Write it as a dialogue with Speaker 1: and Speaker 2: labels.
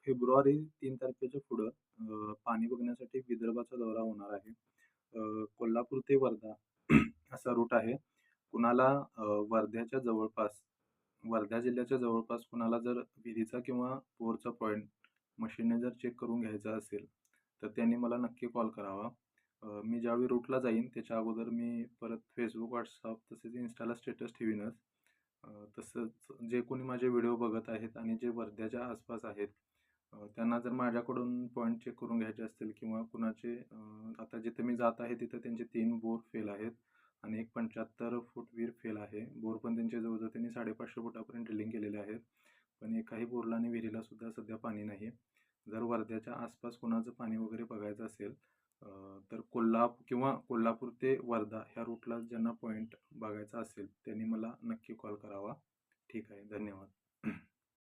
Speaker 1: February 3 तारखेच्या पुढं पाणी बघण्यासाठी विदर्भाचा दौरा होणार आहे. कोल्हापूर ते वर्धा असा रूट आहे. कुणाला वर्ध्याच्या जवळपास वर्धा जिल्ह्याच्या जवळपास कुणाला जर विहिरीचा किंवा बोरचा पॉइंट मशीनने जर चेक करून घ्यायचा असेल, तर त्यांनी मला नक्की कॉल करावा. मी ज्यावेळी रूटला जाईन त्याच्या अगोदर मी परत Facebook, WhatsApp तसेच Instaला स्टेटस ठेवीनच. तसंच जे कोणी माझे व्हिडिओ बघत आहेत आणि जे वर्ध्याच्या आसपास आहेत, त्यांना जर माझ्याकडून पॉइंट चेक करून घ्यायचे असतील किंवा कुणाचे आता जिथे मी जात आहे तिथं त्यांचे 3 बोर फेल आहेत आणि एक 75 फूट विहीर फेल आहे. बोर पण त्यांचे जवळ-जवळ त्यांनी 550 फुटापर्यंत ड्रिलिंग केलेले आहेत. पण एकाही बोरला आणि विहिरीला सुद्धा सध्या पाणी नाही. जर वर्ध्याच्या आसपास कुणाचं पाणी वगैरे बघायचं असेल, तर कोल्हापूर ते वर्धा ह्या रूटला ज्यांना पॉइंट बघायचा असेल त्यांनी मला नक्की कॉल करावा. ठीक आहे. धन्यवाद.